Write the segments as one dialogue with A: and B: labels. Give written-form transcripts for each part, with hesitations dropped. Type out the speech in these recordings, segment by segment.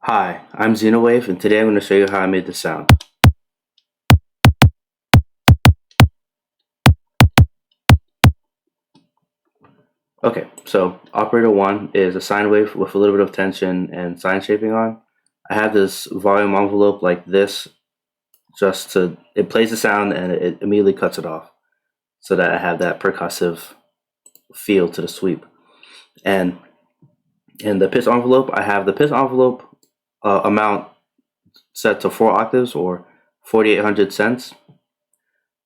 A: Hi, I'm Xenowave, and today I'm going to show you how I made this sound. Okay, so operator 1 is a sine wave with a little bit of tension and sine shaping on. I have this volume envelope like this it plays the sound and it immediately cuts it off so that I have that percussive feel to the sweep. And in the pitch envelope, I have the pitch envelope amount set to 4 octaves or 4800 cents.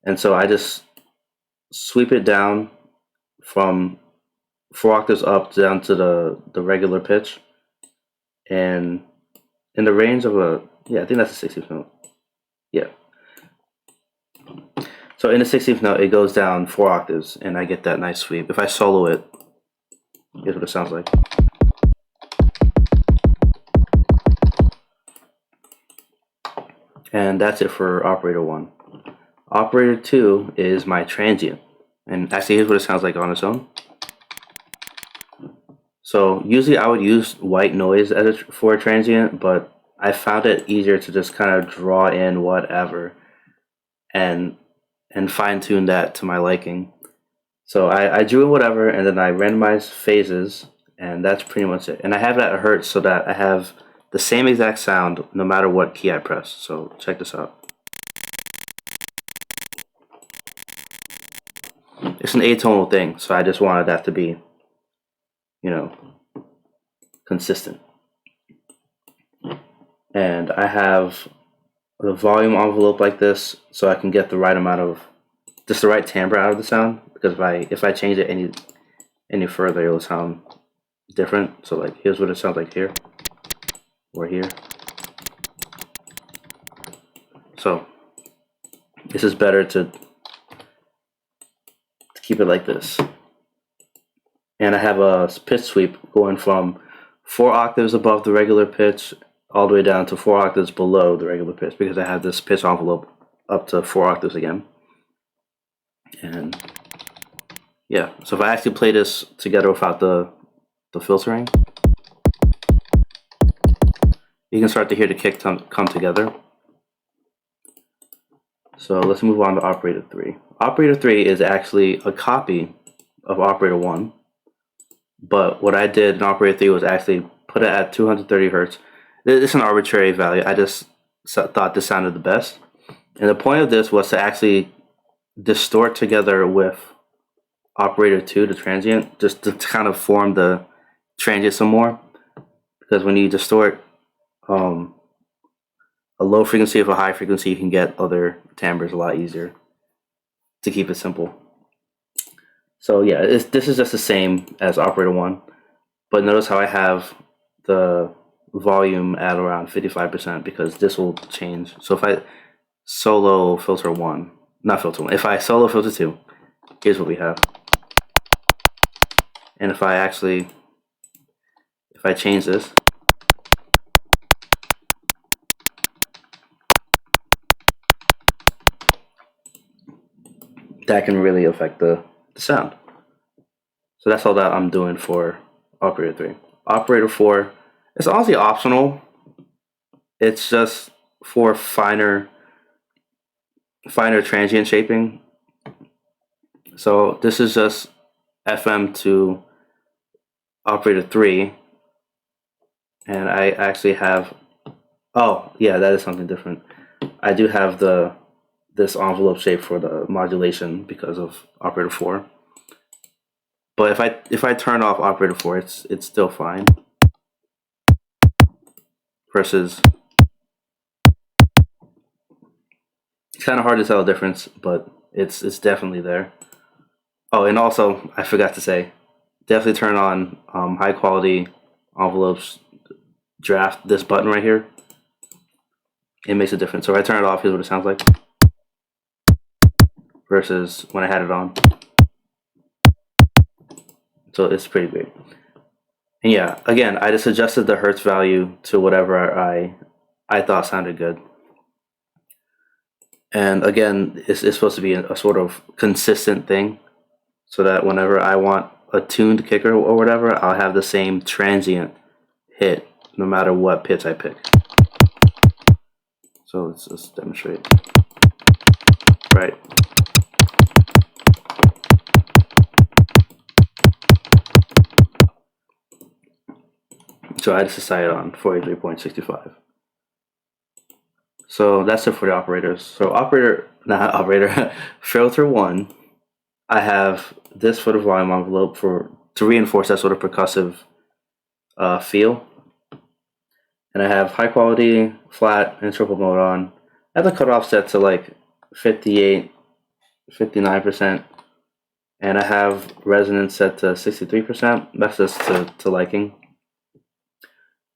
A: And so I just sweep it down from 4 octaves up down to the regular pitch, and in the range of I think that's a 16th note. Yeah. So in the 16th note, it goes down 4 octaves, and I get that nice sweep. If I solo it, here's what it sounds like. And that's it for operator 1. Operator 2 is my transient, and actually here's what it sounds like on its own. So usually I would use white noise for a transient, but I found it easier to just kind of draw in whatever and fine tune that to my liking. So I drew in whatever, and then I randomized phases, and that's pretty much it. And I have that at hertz so that I have the same exact sound no matter what key I press. So check this out. It's an atonal thing, so I just wanted that to be, consistent. And I have the volume envelope like this so I can get the right amount of, just the right timbre out of the sound, because if I change it any further, it'll sound different. So like here's what it sounds like here or here. So this is better to keep it like this. And I have a pitch sweep going from 4 octaves above the regular pitch all the way down to 4 octaves below the regular pitch, because I have this pitch envelope up to 4 octaves again. And yeah, so if I actually play this together without the filtering, you can start to hear the kick come together. So let's move on to operator 3. Operator 3 is actually a copy of operator 1. But what I did in operator 3 was actually put it at 230 hertz. It's an arbitrary value. I just thought this sounded the best. And the point of this was to actually distort together with operator 2, the transient, just to kind of form the transient some more. Because when you distort a low frequency with a high frequency, you can get other timbres a lot easier, to keep it simple. So yeah, this is just the same as operator 1, but notice how I have the volume at around 55%, because this will change. So if I solo filter 1, not filter 1, if I solo filter 2, here's what we have. And if I change this, that can really affect the sound. So that's all that I'm doing for operator 3. Operator 4, it's honestly optional. It's just for finer transient shaping. So this is just FM to operator 3, and I actually have, oh yeah, that is something different. I do have this envelope shape for the modulation because of operator 4. But if I turn off operator 4, it's still fine. Versus, it's kind of hard to tell the difference, but it's definitely there. Oh, and also I forgot to say, definitely turn on high quality envelopes draft, this button right here. It makes a difference. So if I turn it off, here's what it sounds like versus when I had it on. So it's pretty great. And yeah, again, I just adjusted the hertz value to whatever I thought sounded good. And again, it's supposed to be a sort of consistent thing, so that whenever I want a tuned kicker or whatever, I'll have the same transient hit no matter what pitch I pick. So let's demonstrate. Right. So I just decided on 43.65. So that's it for the operators. So filter 1, I have this for the volume envelope to reinforce that sort of percussive feel. And I have high quality, flat, and triple mode on. I have the cutoff set to like 58, 59%. And I have resonance set to 63%. That's just to liking.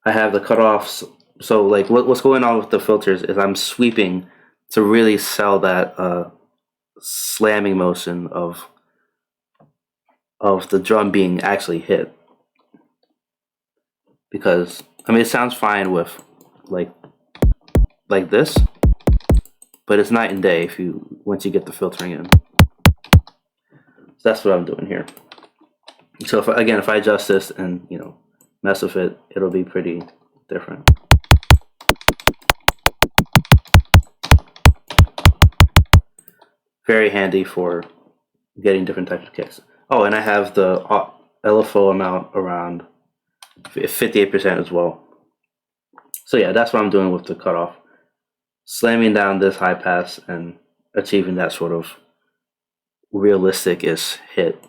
A: I have the cutoffs. So like what's going on with the filters is I'm sweeping to really sell that slamming motion of the drum being actually hit. Because I mean it sounds fine with like this, but it's night and day once you get the filtering in. So that's what I'm doing here. So if I adjust this and mess with it, it'll be pretty different. Very handy for getting different types of kicks. Oh, and I have the LFO amount around 58% as well. So yeah, that's what I'm doing with the cutoff. Slamming down this high pass and achieving that sort of realistic-ish hit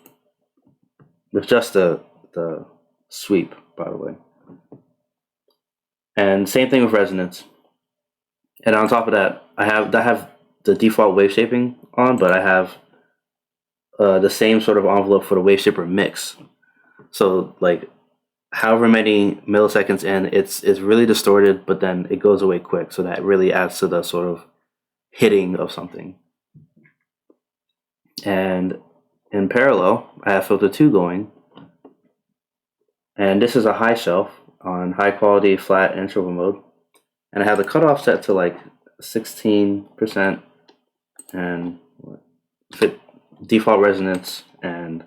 A: with just the sweep, by the way. And same thing with resonance. And on top of that, I have the default wave shaping on, but I have the same sort of envelope for the wave shaper mix. So like however many milliseconds in, it's really distorted, but then it goes away quick. So that really adds to the sort of hitting of something. And in parallel, I have filter 2 going. And this is a high shelf on high quality, flat, and triple mode. And I have the cutoff set to like 16% and default resonance and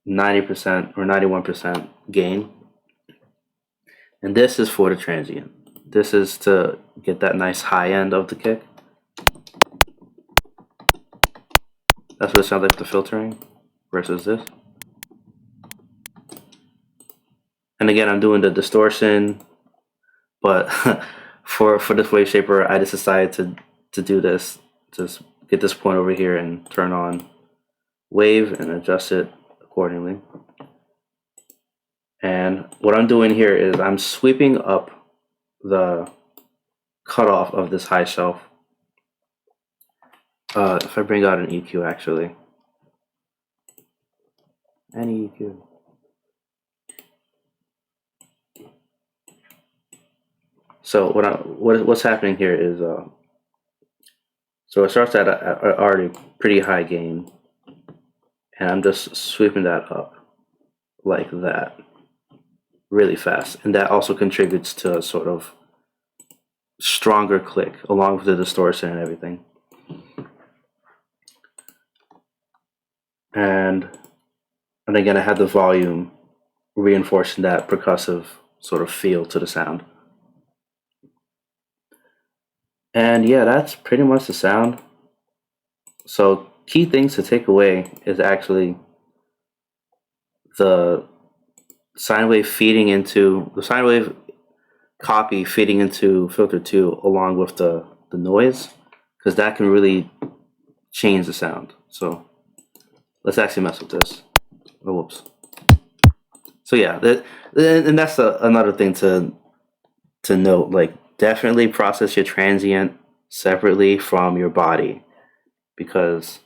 A: 90% or 91% gain. And this is for the transient. This is to get that nice high end of the kick. That's what it sounds like with the filtering versus this. And again, I'm doing the distortion, but for this wave shaper, I just decided to do this. Just get this point over here and turn on wave and adjust it accordingly. And what I'm doing here is I'm sweeping up the cutoff of this high shelf. If I bring out an EQ, actually, any EQ. So what's happening here is so it starts at a already pretty high gain, and I'm just sweeping that up like that really fast, and that also contributes to a sort of stronger click along with the distortion and everything. And again, I had the volume reinforcing that percussive sort of feel to the sound. And yeah, that's pretty much the sound. So key things to take away is actually the sine wave copy feeding into filter 2 along with the noise, because that can really change the sound. So let's actually mess with this. Oh, whoops. So yeah, and that's another thing to note. Like, definitely process your transient separately from your body, because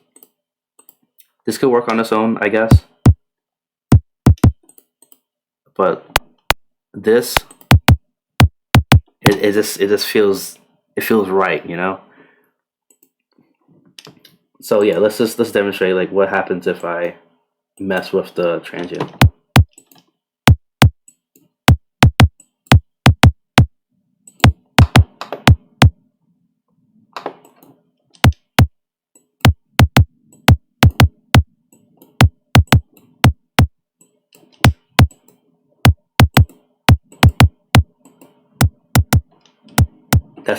A: this could work on its own, I guess. But this, it just feels right, you know. So yeah, let's demonstrate like what happens if I mess with the transient. That's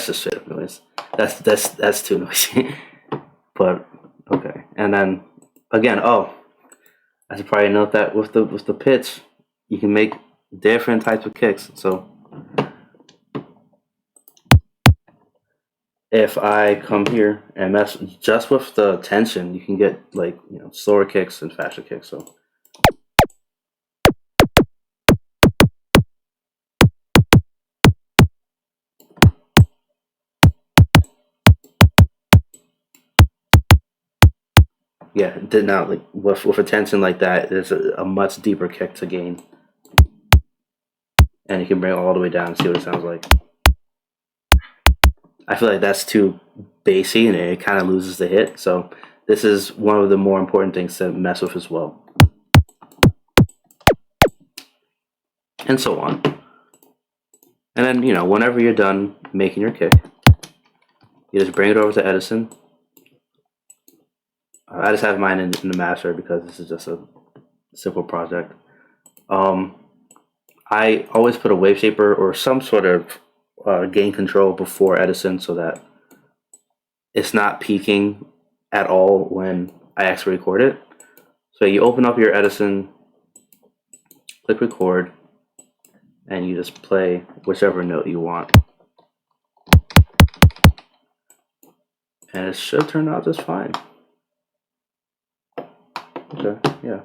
A: just straight up noise. That's too noisy. But okay, and then again, oh, I should probably note that with the pitch, you can make different types of kicks. So if I come here and mess just with the tension, you can get like slower kicks and faster kicks. So yeah, it did not like with a tension like that. There's a much deeper kick to gain, and you can bring it all the way down and see what it sounds like. I feel like that's too bassy and it kind of loses the hit. So this is one of the more important things to mess with as well. And so on. And then, whenever you're done making your kick, you just bring it over to Edison. I just have mine in the master because this is just a simple project. I always put a wave shaper or some sort of gain control before Edison so that it's not peaking at all when I actually record it. So you open up your Edison, click record, and you just play whichever note you want. And it should turn out just fine. Okay, yeah.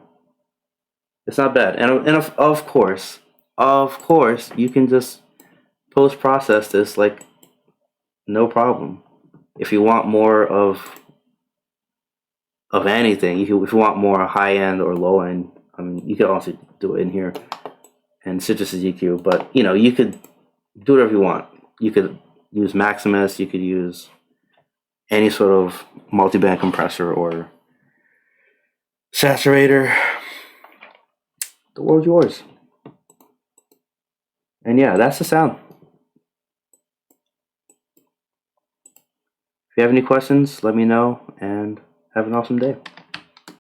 A: It's not bad. And of course, you can just post-process this like no problem. If you want more of anything, if you want more high-end or low-end, I mean, you could also do it in here. And Sytrus is EQ, but you could do whatever you want. You could use Maximus, you could use any sort of multi-band compressor or saturator. The world's yours. And yeah, that's the sound. If you have any questions, let me know and have an awesome day.